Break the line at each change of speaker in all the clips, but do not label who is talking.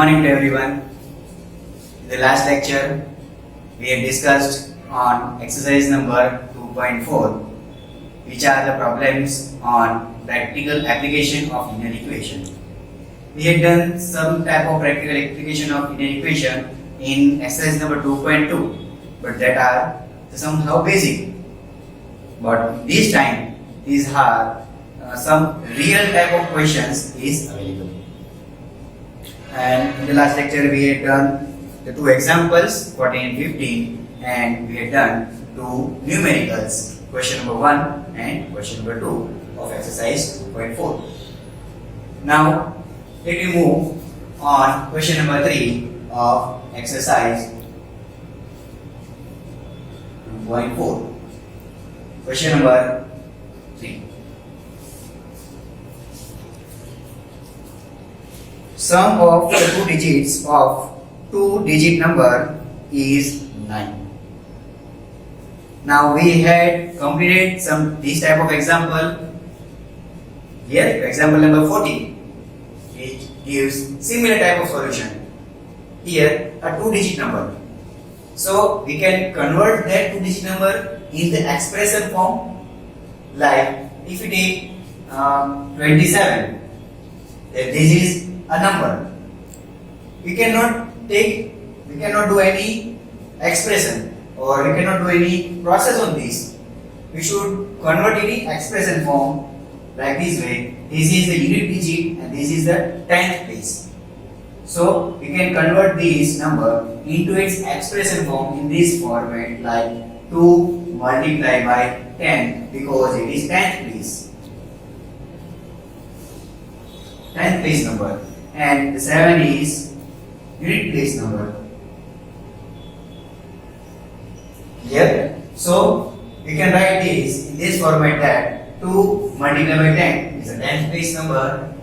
morning to everyone. In the last lecture, we had discussed on exercise number 2.4, which are the problems on practical application of linear equation. We had done some type of practical application of linear equation in exercise number 2.2, but that are somehow basic. But this time, these are some real type of questions is available. And in the last lecture we had done the two examples 14 and 15, and we had done two numericals, question number 1 and question number 2 of exercise 2.4. Now let me move on question number 3 of exercise 2.4. Question number 3. Sum of the two digits of two-digit number is 9. Now we had completed this type of example. Here, example number 14, it gives similar type of solution. Here, a two-digit number. So we can convert that two-digit number in the expression form. Like if you take 27, then this is a number. We cannot do any expression, or we cannot do any process on this. We should convert it in expression form like this way. This is the unit digit and this is the 10th place. So we can convert this number into its expression form in this format, like 2 multiplied by 10, because it is 10th place. 10th place number. And the 7 is unit place number. Here, so we can write this in this format, that 2 multiplied by 10 is the 10th place number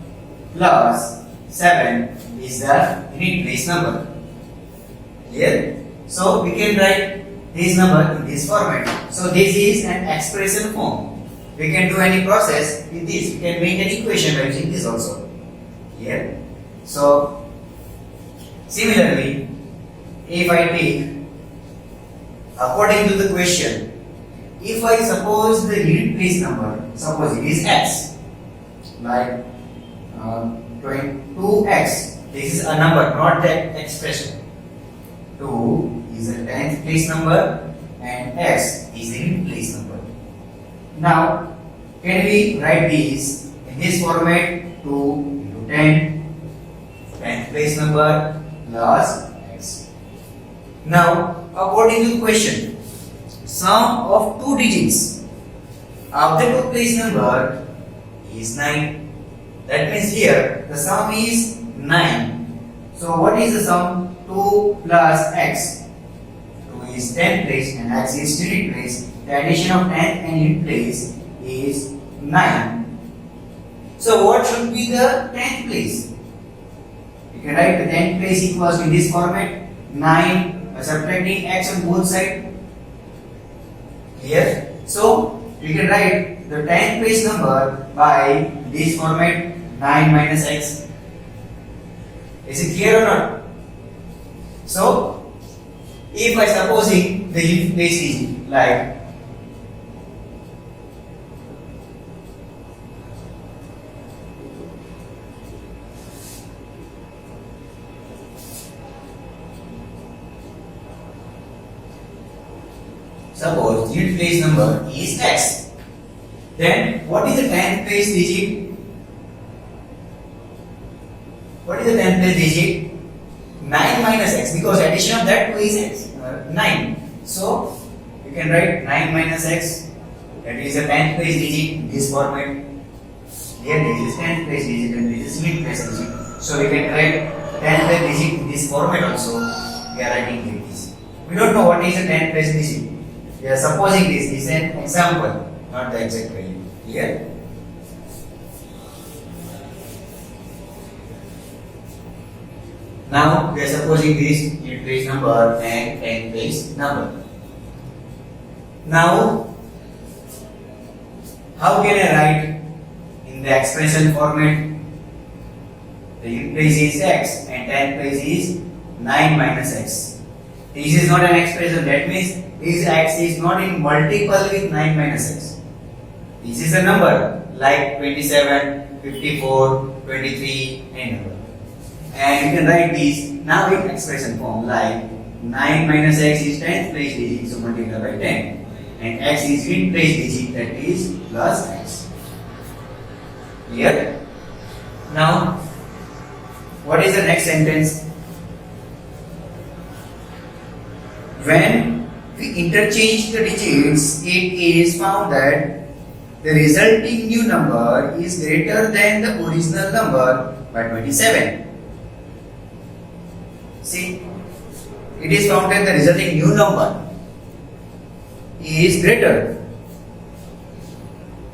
plus 7 is the unit place number. Here, so we can write this number in this format. So this is an expression form. We can do any process with this. We can make an equation by using this also. Here. So, similarly, if I take, according to the question, if I suppose the unit place number, suppose it is x, like 2x, this is a number, not that expression. 2 is the 10th place number and x is the unit place number. Now, can we write this in this format? 2 into 10. 10th place number plus x. Now, according to the question, sum of two digits of the two place number is 9. That means here the sum is 9. So what is the sum? 2 plus x. 2 is 10th place and x is unit place. The addition of 10th and unit place is 9. So what should be the 10th place? You can write the 10th place equals in this format, 9 by subtracting x on both sides. Here, so you can write the 10th place number by this format, 9 minus x. Is it clear or not? So, if I supposing the unit place is like suppose unit place number is x, then what is the 10th place digit? What is the 10th place digit? 9 minus x, because addition of that 2 is x, 9. So you can write 9 minus x, that is the 10th place digit in this format. Here this is 10th place digit and this is unit place digit. So we can write 10th place digit in this format also. We are writing like this. We don't know what is the 10th place digit. We are supposing this is an example, not the exact value. Here. Now we are supposing this unit place number and 10th place number. Now, how can I write in the expression format? the unit place is x and 10th place is 9 minus x. This is not an expression, that means this x is not in multiple with 9 minus x. This is a number like 27, 54, 23 and number. And you can write this now in expression form like 9 minus x is 10th place digit, so multiply by 10. And x is unit place digit, that is plus x. Clear? Now, what is the next sentence? When we interchange the digits, it is found that the resulting new number is greater than the original number by 27. See, it is found that the resulting new number is greater.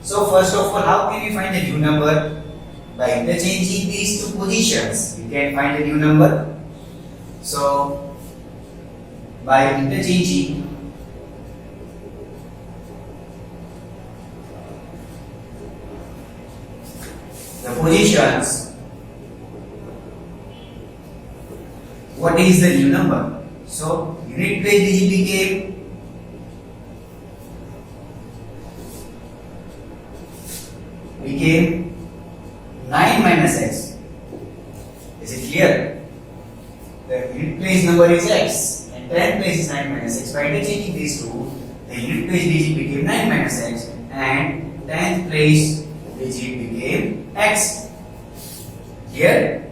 So first of all, how can we find the new number? By interchanging these two positions, we can find the new number. So by interchanging the positions, what is the new number? So unit place digit became 9 minus x. Is it clear? The unit place number is x and 10th place is 9 minus x. By interchanging these two, the unit place digit became 9 minus x and 10th place digit became x. Here,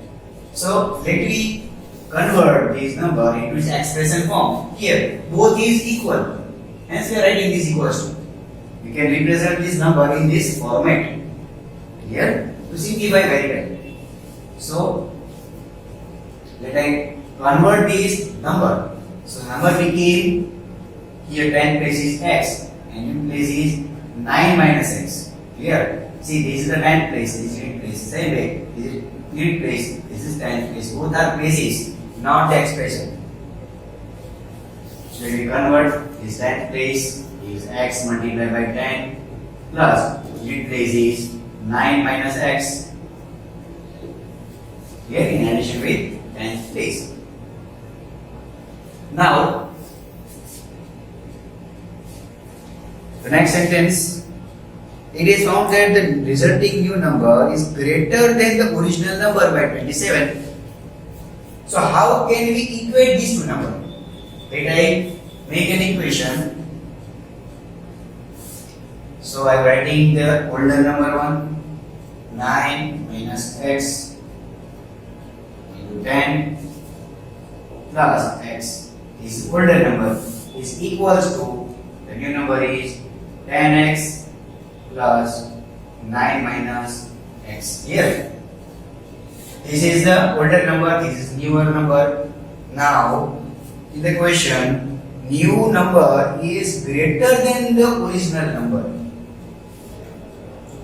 so let me convert this number into its expression form. Here, both is equal. Hence, we are writing this equals to. We can represent this number in this format. Here, to simplify very well. So, let I convert this number. So, number became here 10 place is x and unit place is 9 minus x. Clear? See, this is the 10th place, this is unit place. Same way, this is unit place, this is 10th place. Both are places, not the expression. So, when we convert this 10th place is x multiplied by 10 plus unit place is 9 minus x. Here in addition with 10th place. Now, the next sentence. It is found that the resulting new number is greater than the original number by 27. So how can we equate these two numbers? Let I make an equation. So I am writing the older number one, 9 minus x into 10 plus x. This older number is equals to, the new number is 10x plus 9 minus x. Here, this is the older number, this is newer number. Now, in the question, new number is greater than the original number.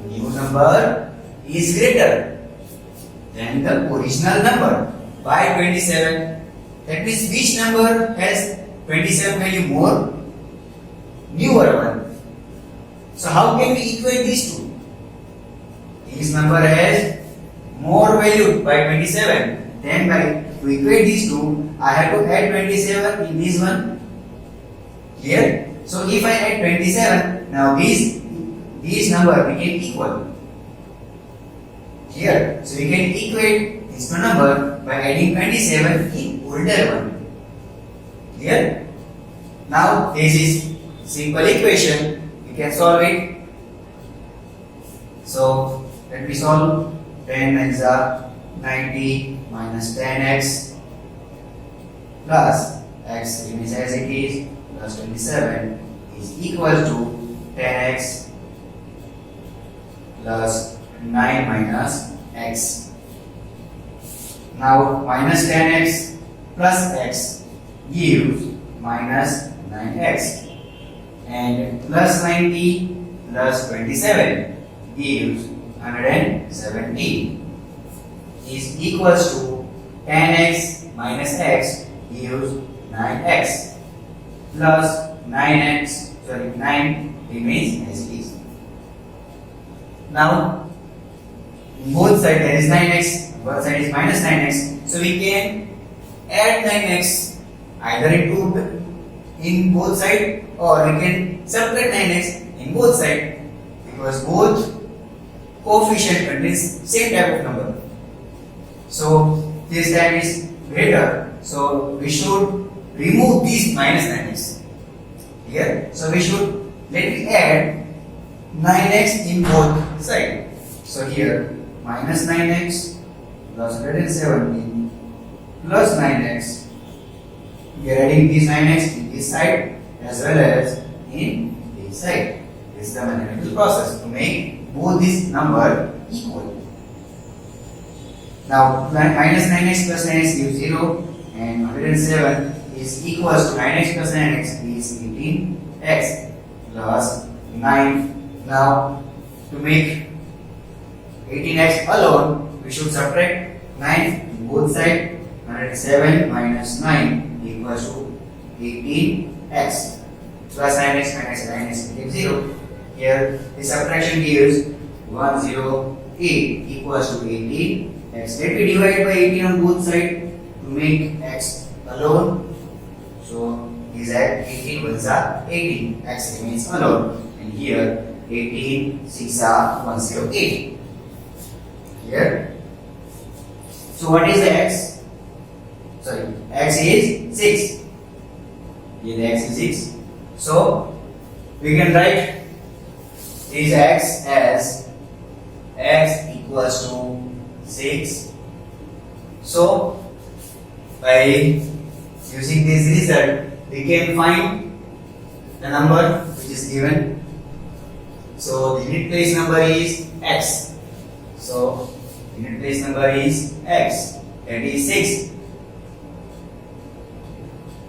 New number is greater than the original number by 27. That means which number has 27 value more? Newer one. So how can we equate these two? This number has more value by 27. Then to equate these two, I have to add 27 in this one. Here. So if I add 27, now this number became equal. Here. So we can equate this number by adding 27 in older one. Here. Now this is simple equation. Can solve it. So let me solve. 10 x are 90 minus 10x plus x remains as it is plus 27 is equal to 10x plus 9 minus x. Now minus 10x plus x gives minus 9x. And plus 90 plus 27 gives 117 is equals to 10x minus x gives 9x plus 9 remains as it is. Now both sides there is 9x, both side is minus 9x. So we can add 9x either in both side, or we can subtract 9x in both side, because both coefficient contains same type of number. So this time is greater, so we should remove this minus 9x here. So we should add 9x in both side. So here minus 9x plus 117 plus 9x. We are adding this 9x in this side as well as in this side. This is the mathematical process to make both this number equal. Now minus 9x plus 9x gives 0, and 107 is equals to 9x plus 9x is 18x plus 9. Now to make 18x alone, we should subtract 9 in both sides. 107 minus 9 equals to 18x plus 9x minus 9x gives 0. Here the subtraction gives 108 equals to 18x. Let me divide by 18 on both sides to make x alone. So is at 18 ones are 18, x remains alone, and here 18 6 are 108 here. So what is the x? Sorry, x is 6. Here the x is 6. So we can write this x as x equals to 6. So by using this result, we can find the number which is given. So the unit place number is x. So unit place number is x, that is 6.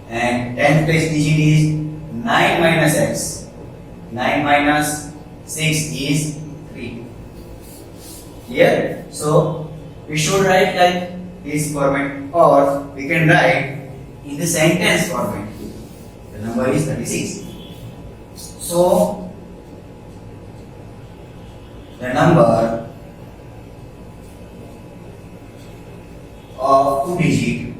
And 10th place digit is 9 minus x. 9 minus 6 is 3. Here, so we should write like this format, or we can write in the sentence format. The number is 36. So the number of 2 digit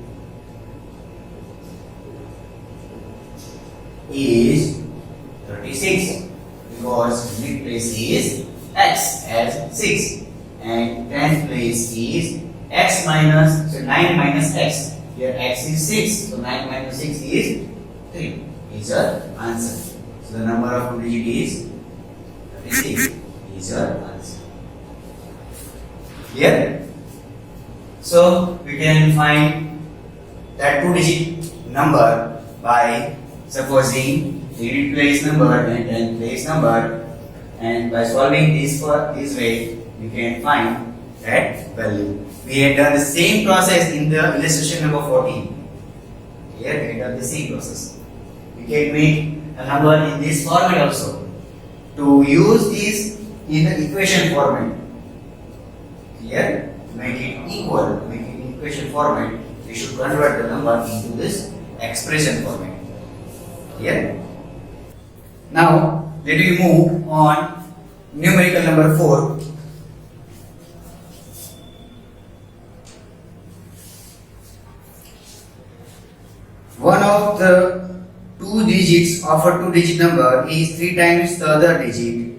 is 36, because unit place is x as 6, and 10th place is x minus, so 9 minus x. Here x is 6, so 9 minus 6 is 3 is your answer. So the number of 2 digit is 36 is your answer. Here, so we can find that 2 digit number by supposing the unit place number and 10th place number, and by solving this way we can find that value. We have done the same process in the illustration number 14. Here we have done the same process. We can make a number in this format also. To use this in the equation format, here to make it equal, make it in equation format, we should convert the number into this expression format. Here. Now let me move on numerical number 4. One of the 2 digits of a 2 digit number is 3 times the other digit.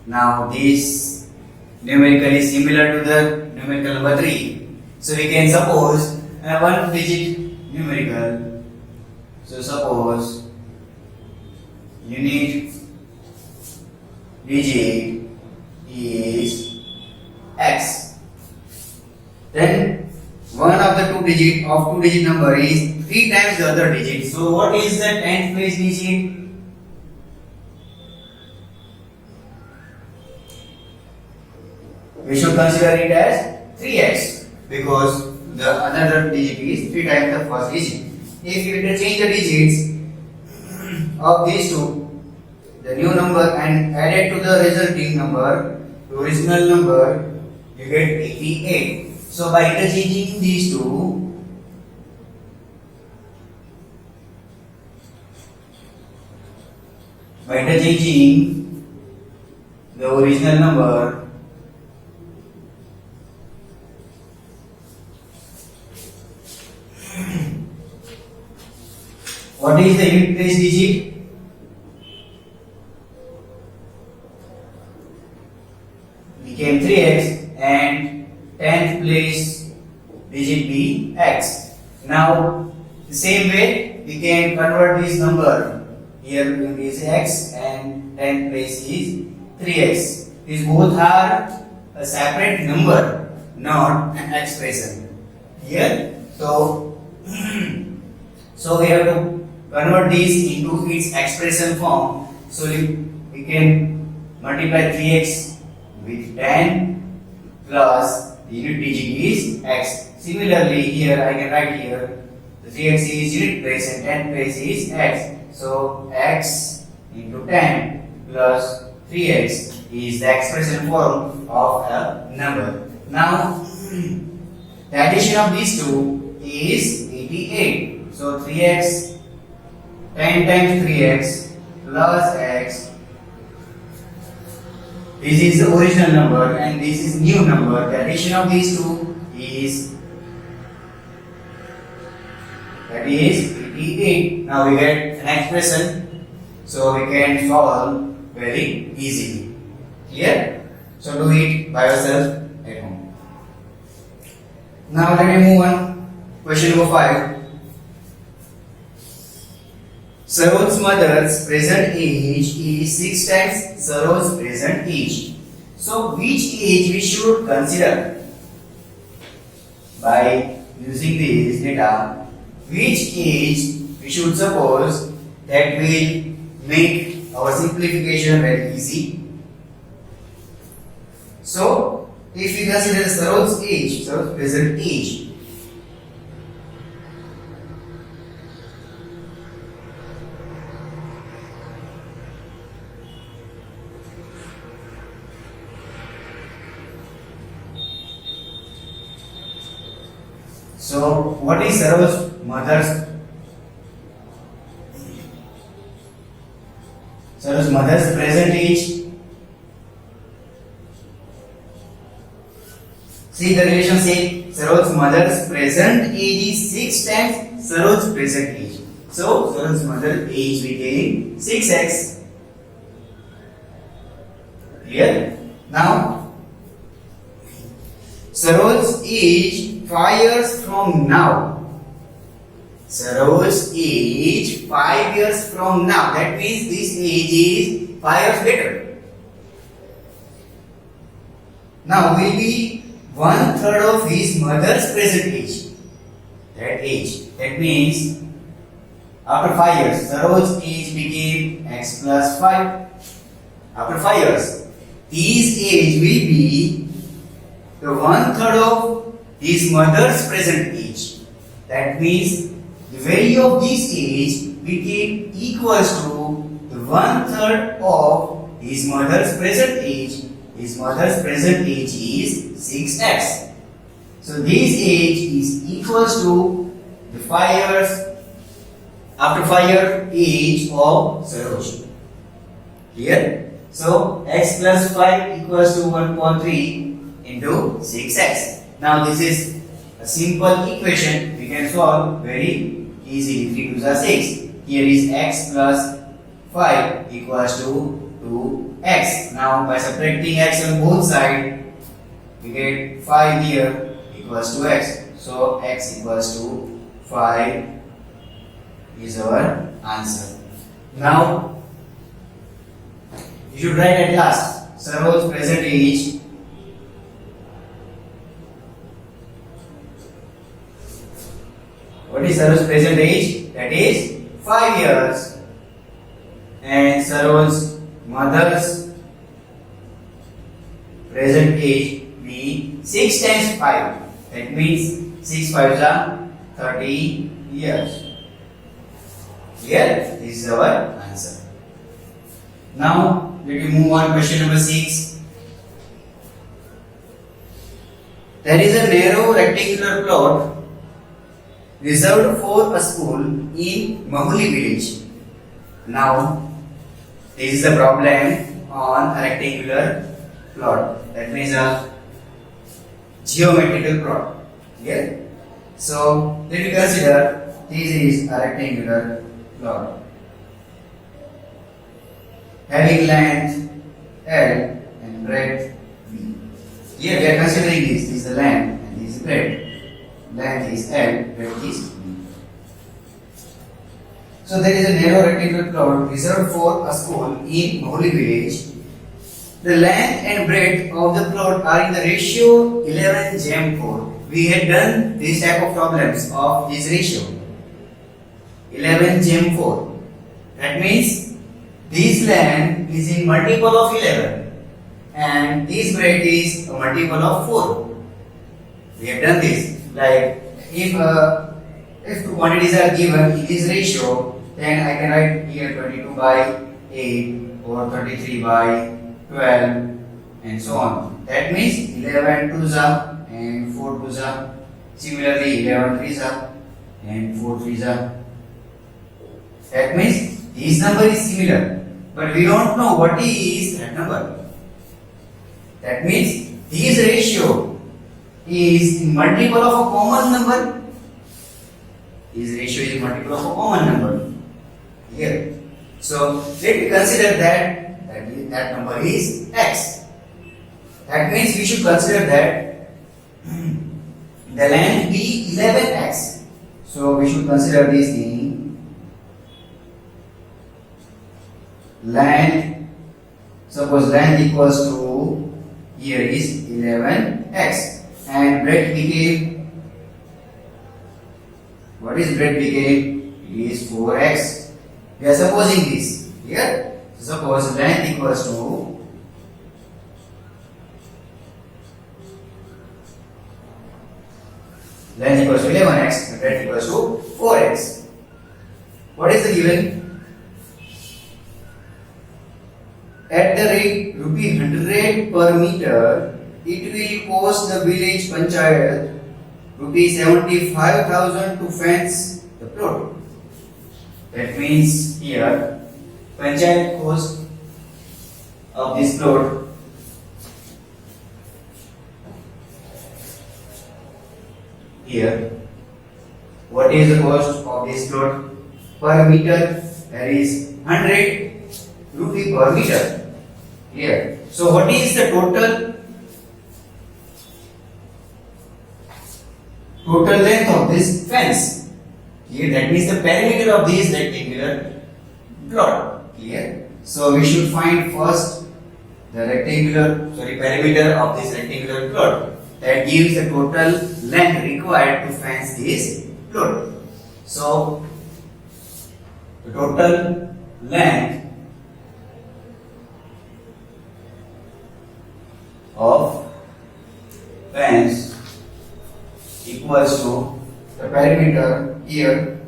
Now this numerical is similar to the numerical number 3. So we can suppose a 1 digit numerical. So suppose unit digit is x. Then one of the 2 digit number is 3 times the other digit. So what is the 10th place digit? We should consider it as 3x, because the another digit is 3 times the first digit. If you interchange the digits of these two, the new number, and add it to the resulting number, the original number, you get 88. So by interchanging these two, by interchanging the original number What is the unit place digit? Became 3x and 10th place digit be x. Now the same way we can convert this number. Here it is x and 10th place is 3x. These both are a separate number, not an expression. Here, so so we have to convert this into its expression form. So we can multiply 3x with 10 plus the unit digit is x. Similarly, here I can write here the 3x is unit place and 10 place is x. So x into 10 plus 3x is the expression form of a number. Now the addition of these two is 88. So 3x 10 times 3x plus x. This is the original number and this is new number. The addition of these two is, that is 88. Now we get an expression, so we can solve very easily. Clear? So do it by yourself at home. Now let me move on. Question number 5. Saroj's mother's present age is 6 times Saroj's present age. So which age we should consider? By using this data, which age we should suppose that will make our simplification very easy. So if we consider Saroj's age, Saroj's present age, so what is Saroj's mother's present age? See the relationship. Saroj's mother's present age is 6 times Saroj's present age. So Saroj's mother's age became 6x. Clear? Now Saroj's age 5 years from now. Saroj's age 5 years from now. That means this age is 5 years later. Now will be 1/3 of his mother's present age. That age. That means after 5 years, Saroj's age became x plus 5. After 5 years, his age will be the 1/3 of his mother's present age. That means the value of this age became equals to the 1/3 of his mother's present age. His mother's present age is 6x. So this age is equals to the 5 years after 5 year age of Saroj. Clear? So x plus 5 equals to 1.3 into 6x. Now this is a simple equation we can solve very easily. 3 2s are 6. Here is x plus 5 equals to 2x. Now by subtracting x on both sides, we get 5 here equals to x. So x equals to 5 is our answer. Now you should write at last Saroj's present age. What is Saroj's present age? That is 5 years. And Saroj's mother's present age be 6 times 5. That means 6 5s are 30 years. Here, this is our answer. Now, let me move on. Question number 6. There is a narrow rectangular plot reserved for a school in Mahuli village. Now, this is the problem on a rectangular plot. That means a geometrical plot. Here. So, let me consider this is a rectangular plot having length L and breadth B. Here we are considering this. This is the length and this is breadth. Length is L, breadth is B. So there is a narrow rectangular plot reserved for a school in Holy Village. The length and breadth of the plot are in the ratio 11:4. We had done this type of problems of this ratio 11:4. That means this length is in multiple of 11 and this breadth is a multiple of 4. We have done this. Like if two quantities are given in this ratio, then I can write here 22/8 or 33/12 and so on. That means 11 twos are and 4 twos are. Similarly 11 threes are and 4 threes are. That means this number is similar, but we don't know what is that number. That means this ratio is in multiple of a common number. This ratio is multiple of a common number here. So let me consider that number is x. That means we should consider that the length be 11x. So we should consider this thing length. Suppose length equals to here is 11x and breadth became, what is breadth became? It is 4x. We are supposing this here. Suppose length equals to length equals to 11x and breadth equals to 4x. What is the given? At the rate ₹100 per meter, it will cost the village panchayat ₹75,000 to fence the plot. That means here panchayat cost of this plot here. What is the cost of this plot per meter? There is 100 rupee per meter here. So what is the total length of this fence here? That means the perimeter of this rectangular plot here. So we should find first the perimeter of this rectangular plot. That gives the total length required to fence this plot. So the total length of fence equals to the perimeter here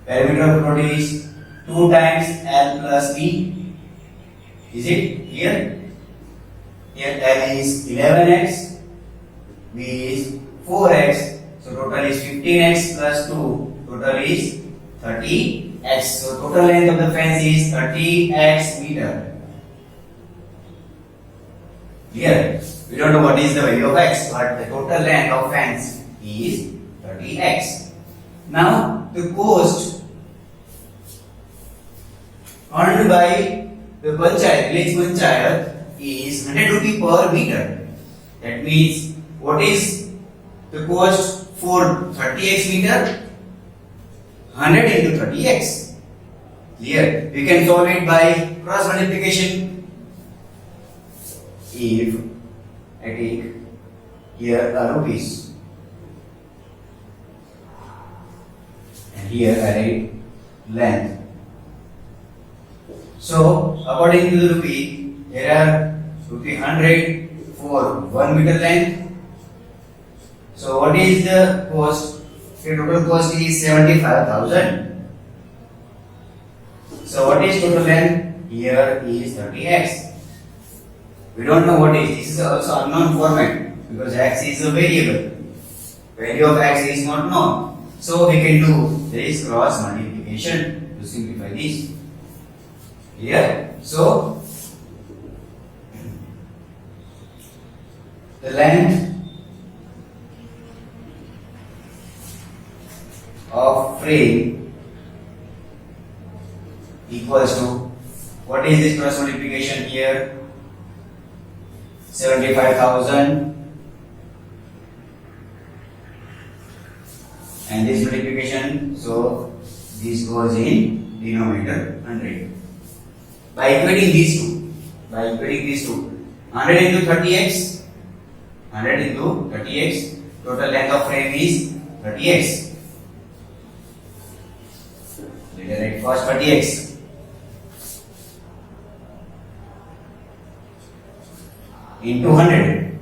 perimeter of plot is 2 times L plus B. Is it here? Here L is 11x, B is 4x, so total is 15x plus 2, total is 30x. So total length of the fence is 30x meter. Here we don't know what is the value of x, but the total length of fence is 30x. Now the cost earned by the village panchayat is 100 rupee per meter. That means what is the cost for 30x meter? 100 into 30x. Here we can solve it by cross multiplication. If I take here a rupees and here I write length. So according to the rupee, there are ₹100 for 1 meter length. So what is the cost? The total cost is 75,000. So what is total length? Here is 30x. We don't know what is. This is also unknown format because x is a variable. Value of x is not known. So we can do this cross multiplication to simplify this. Here. So the length of frame equals to, what is this cross multiplication here? 75,000, and this multiplication, so this goes in denominator 100. By equating these two, 100 into 30x, 100 into 30x, total length of frame is 30x. Let us write first 30x into 100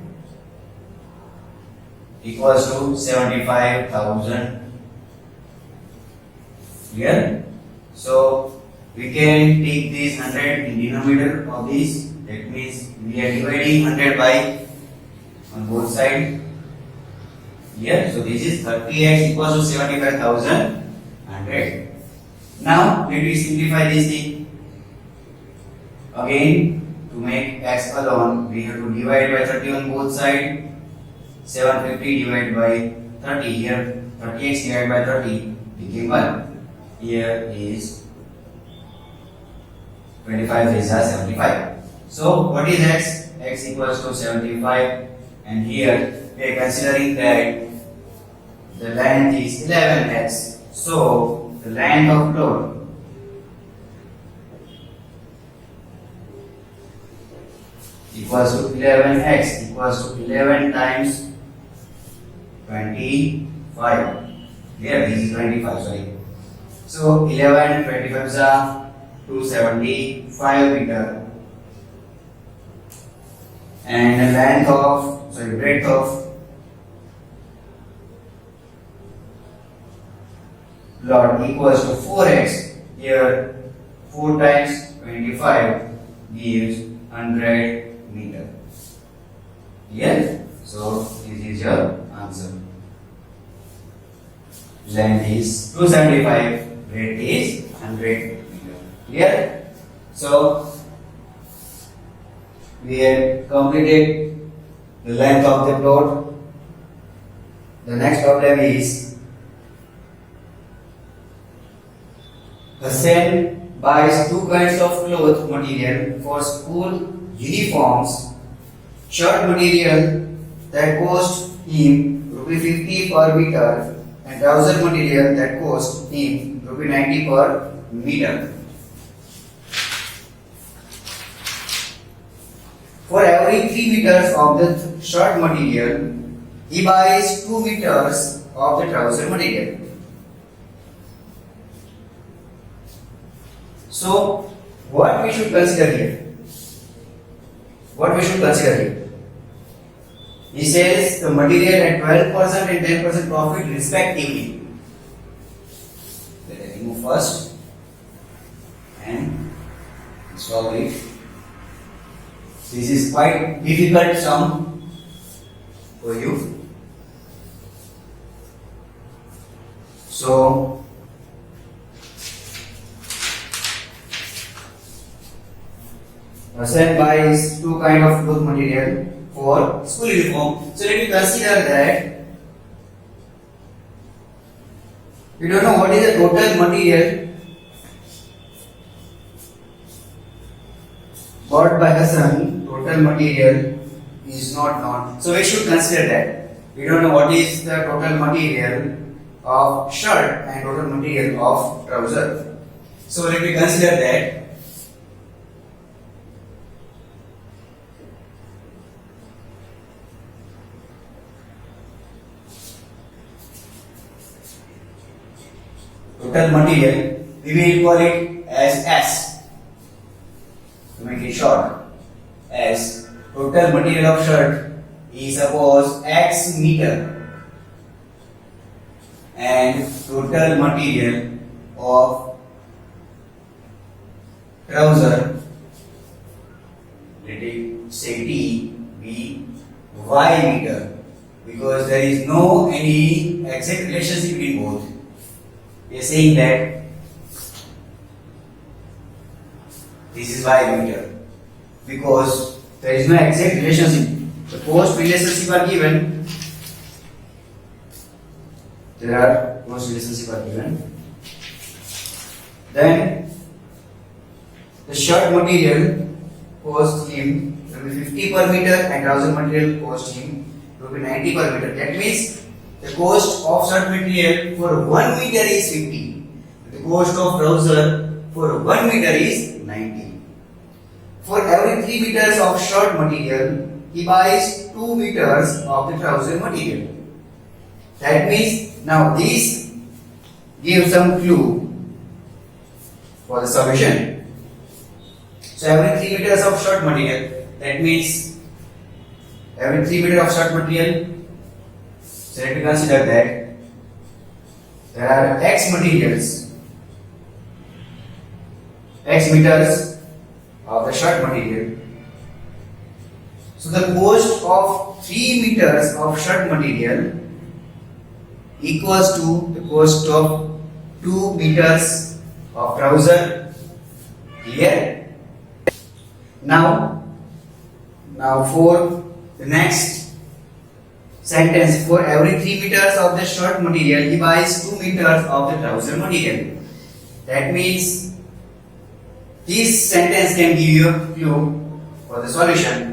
equals to 75,000. Clear? So we can take this 100 in denominator of this. That means we are dividing 100 by on both sides. Here, so this is 30x equals to 75,100. Now let me simplify this thing. Again, to make x alone, we have to divide by 30 on both sides. 750 divided by 30. Here 30x divided by 30 became 1. Here is 25 is 75. So what is x? X equals to 75, and here we are considering that the length is 11x. So the length of load equals to 11x equals to 11 times 25. Here this is 25, sorry. So 11, 25 is 275 meter. And the length of, breadth of rod equals to 4x. Here 4 times 25 gives 100 meter. Yes? So this is your answer. Length is 275, breadth is 100 meter. Clear? So we have completed the length of the plot. The next problem is, Hassan buys two kinds of cloth material for school uniforms. Shirt material that cost him ₹50 per meter, and trouser material that cost him ₹90 per meter. For every 3 meters of the shirt material, he buys 2 meters of the trouser material. So, what we should consider here? He sells the material at 12% and 10% profit respectively. Let us remove first and solve it. This is quite difficult sum for you. So Hassan buys two kind of cloth material for school uniform. So let me consider that we don't know what is the total material bought by Hassan. Total material is not known. So we should consider that. We don't know what is the total material of shirt and total material of trouser. So let me consider that. Total material, we will call it as S. To make it short, as total material of shirt is suppose X meter, and total material of trouser, let it say T, be Y meter, because there is no any exact relationship between both. We are saying that this is Y meter because there is no exact relationship the cost relationship are given. There are cost relationship are given. Then the shirt material cost him will be 50 per meter and trouser material cost him will be 90 per meter. That means the cost of shirt material for 1 meter is 50. The cost of trouser for 1 meter is 90. For every 3 meters of shirt material, he buys 2 meters of the trouser material. That means now this gives some clue for the solution. So every 3 meters of shirt material, that means every 3 meters of shirt material, so let me consider that there are X materials, X meters of the shirt material. So the cost of 3 meters of shirt material equals to the cost of 2 meters of trouser. Clear? Now for the next sentence, for every 3 meters of the shirt material, he buys 2 meters of the trouser material. That means this sentence can give you a clue for the solution.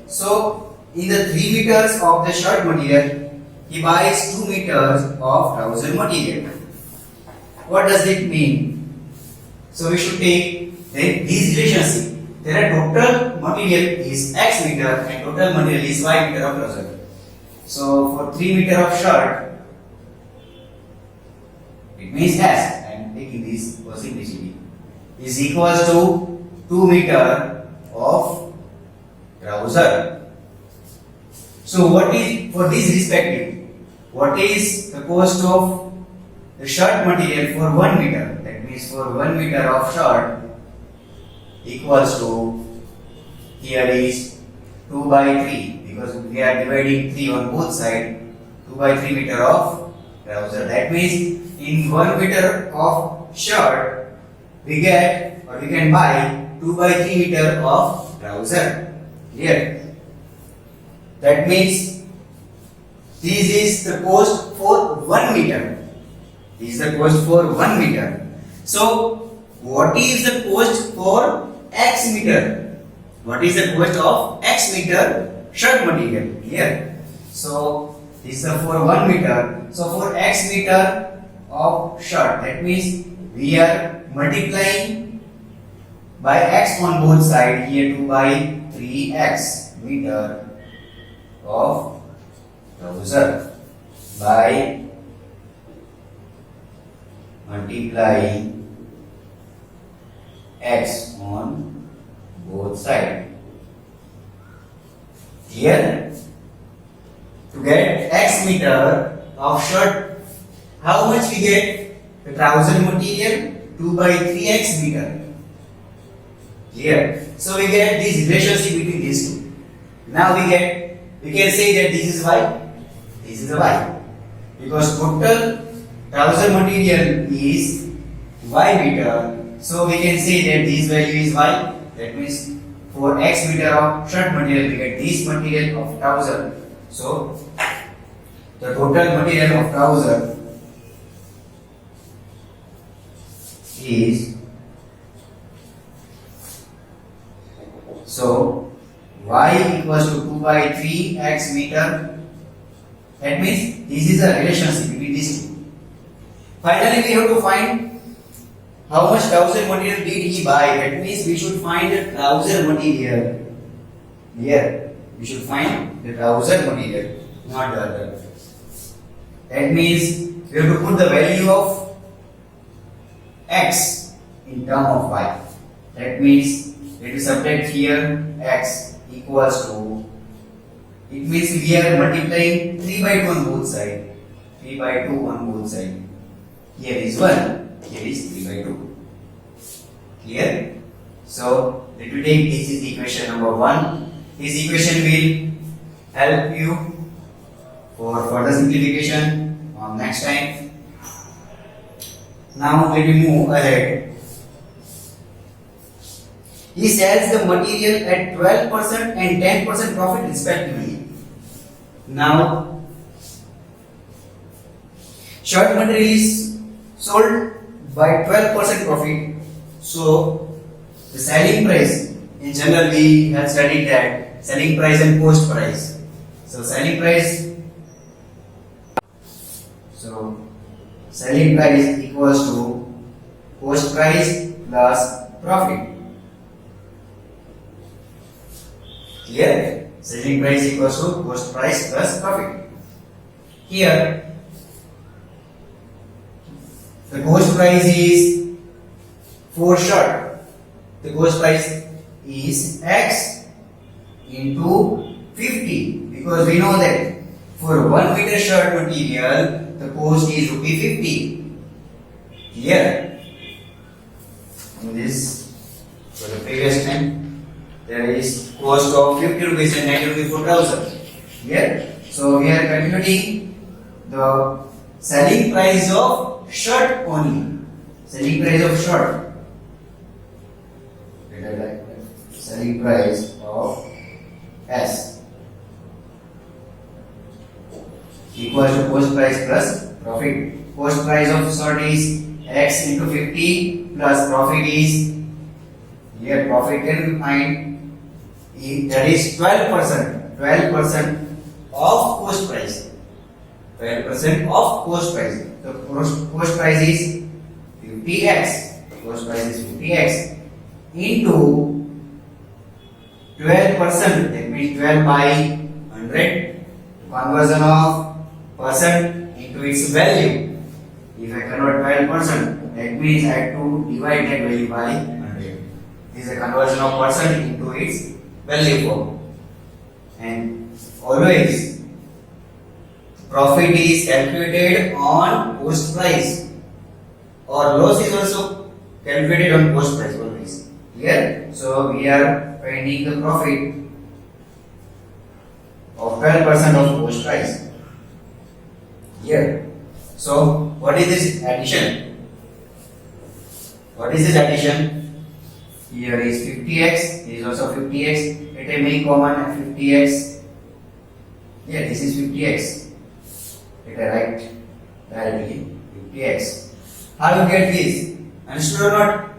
So in the 3 meters of the shirt material, he buys 2 meters of trouser material. What does it mean? So we should take this relationship. There are total material is X meter and total material is Y meter of trouser. So for 3 meter of shirt, it means S. I am taking this for simplicity. Is equals to 2 meter of trouser. So what is for this respective? What is the cost of the shirt material for 1 meter? That means for 1 meter of shirt equals to, here is 2 by 3 because we are dividing 3 on both sides, 2 by 3 meter of trouser. That means in 1 meter of shirt we get or we can buy 2 by 3 meter of trouser. Clear? That means this is the cost for 1 meter. This is the cost for 1 meter. So what is the cost for X meter? What is the cost of X meter shirt material? Here. So this is for 1 meter. So for X meter of shirt, that means we are multiplying by X on both sides. Here 2 by 3X meter of trouser by multiplying X on both sides. Here to get X meter of shirt, how much we get? The trouser material 2 by 3X meter. Clear? So we get this relationship between these two. Now we can say that this is Y, this is Y, because total trouser material is Y meter. So we can say that this value is Y. That means for X meter of shirt material we get this material of trouser. So the total material of trouser is, so Y equals to 2 by 3X meter. That means this is a relationship between these two. Finally we have to find how much trouser material did he buy. That means we should find the trouser material. Here we should find the trouser material, not the other. That means we have to put the value of X in term of Y. That means let us subtract here X equals to, it means we are multiplying 3 by 2 on both sides. 3 by 2 on both sides. Here is 1, here is 3 by 2. Clear? So let me take this is equation number 1. This equation will help you for further simplification on next time. Now let me move ahead. He sells the material at 12% and 10% profit respectively. Now, shirt material is sold by 12% profit. So, the selling price, in general we have studied that selling price and cost price. So, selling price equals to cost price plus profit. Clear? Selling price equals to cost price plus profit. Here, the cost price is for shirt. The cost price is X into 50, because we know that for 1 meter shirt material the cost is ₹50. Clear? In this, for the previous time, there is cost of 50 rupees and 90 rupees for trouser. Clear? So we are calculating the selling price of shirt only. Selling price of shirt. Selling price of S equals to cost price plus profit. Cost price of shirt is X into 50 plus profit is, here profit can be find, that is 12%. 12% of cost price. 12% of cost price. The cost price is 50x. Cost price is 50x into 12%. That means 12 by 100. Conversion of percent into its value. If I convert 12%, that means I have to divide that value by 100. This is a conversion of percent into its value form. And always profit is calculated on cost price, or loss is also calculated on cost price always. Here, so we are finding the profit of 12% of cost price. Here, so what is this addition? What is this addition? Here is 50x, here is also 50x. Let me make common 50x. Here, this is 50x. Let I write directly 50x. How you get this? Understood or not?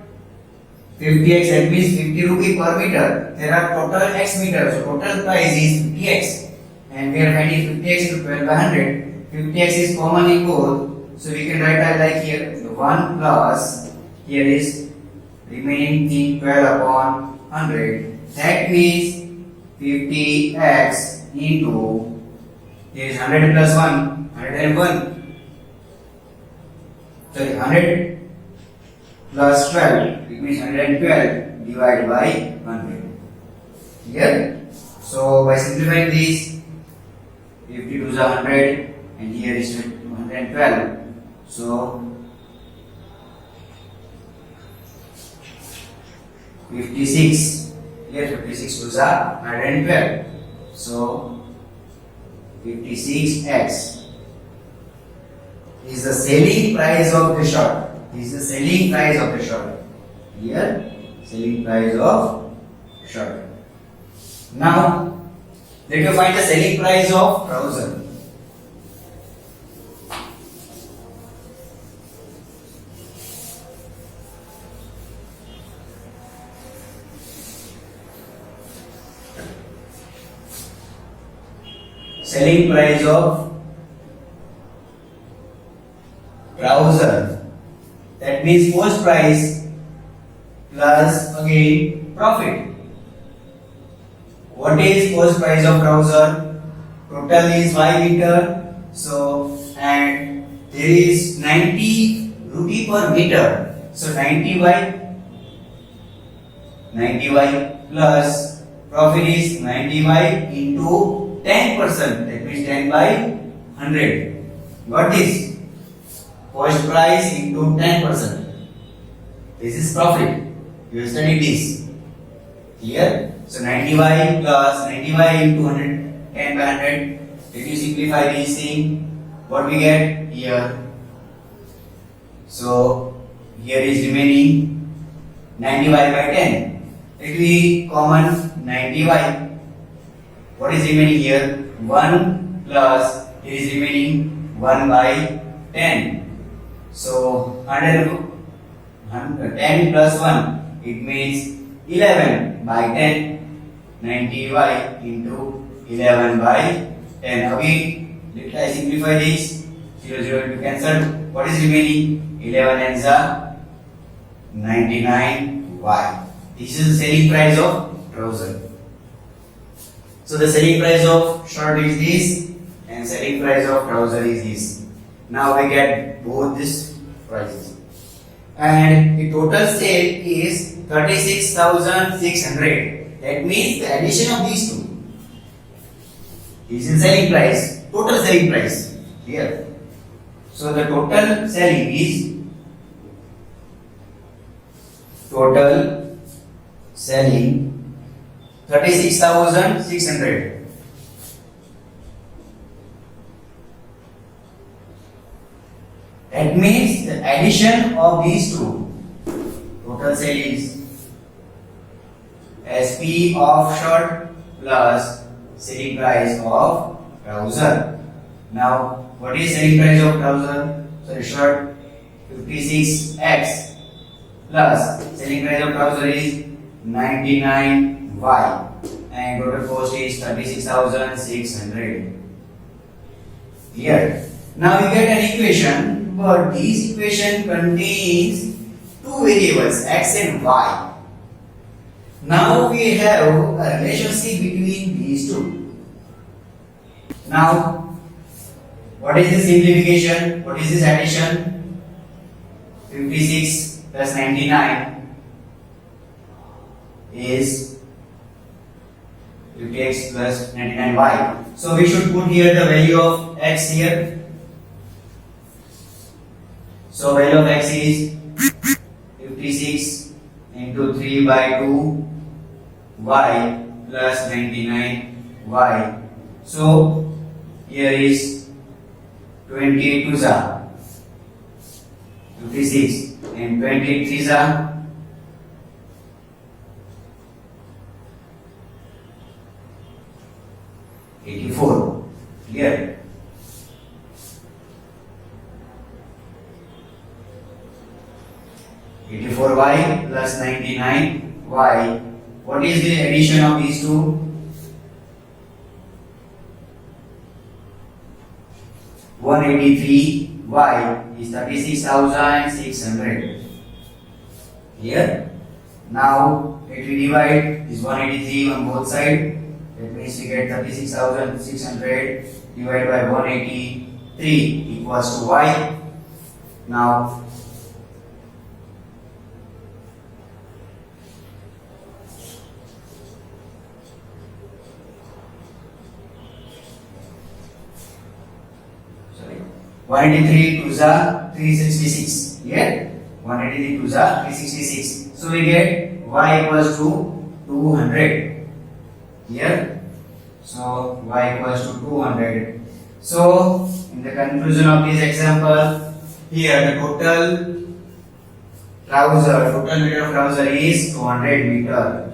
50x, that means 50 rupee per meter. There are total x meters, so total price is 50x. And we are finding 50x into 12 by 100. 50x is common in both, so we can write that like here, the 1 plus, here is remaining thing 12 upon 100. That means 50x into, here is 100 plus 1, 101. Sorry, 100 plus 12, it means 112 divided by 100. Here, so by simplifying this, 50 to the 100, and here is 112. So 56. Here 56 to the 112. So 56x is the selling price of the shirt. This is the selling price of the shirt. Here, selling price of shirt. Now, let you find the selling price of trouser. Selling price of trouser, that means cost price plus again profit. What is cost price of trouser? Total is 5 meter, so and there is 90 rupee per meter, so 90 by plus profit is 90 by into 10%, that means 10 by 100. What is cost price into 10%? This is profit. You study this. Here, so 90 by plus 90 by into 100, 10 by 100. If you simplify this thing, what we get here? So here is remaining 90 by 10. It will be common 90 by. What is remaining here? 1 plus here is remaining 1 by 10. So under 10 plus 1, it means 11 by 10. 90y into 11 by 10. Again, let I simplify this. 0 0 will be cancelled. What is remaining? 11 and 99y. This is the selling price of trouser. So the selling price of shirt is this and selling price of trouser is this. Now we get both these prices. And the total sale is 36,600. That means the addition of these two is in selling price, total selling price here. So the total selling is total selling 36,600. That means the addition of these two, total sale is SP of shirt plus selling price of trouser. Now, what is selling price of trouser? So the shirt 56x plus selling price of trouser is 99y and total cost is 36,600. Here. Now you get an equation, but this equation contains two variables x and y. Now we have a relationship between these two. Now, what is this simplification? What is this addition? 56 plus 99 is 50x plus 99y. So we should put here the value of x here. So value of x is 56 into 3 by 2 y plus 99y. So here is 28 2s are 56 and 28 3s are 84. Clear? y plus 99y. What is the addition of these two? 183y is 36,600. Here. Now, if we divide this 183 on both sides, that means we get 36,600 divided by 183 equals to y. Now, sorry, 183 2s are 366. Here, 183 2s are 366. So we get y equals to 200. Here, so y equals to 200. So in the conclusion of this example, here the total meter of trouser is 200 meter.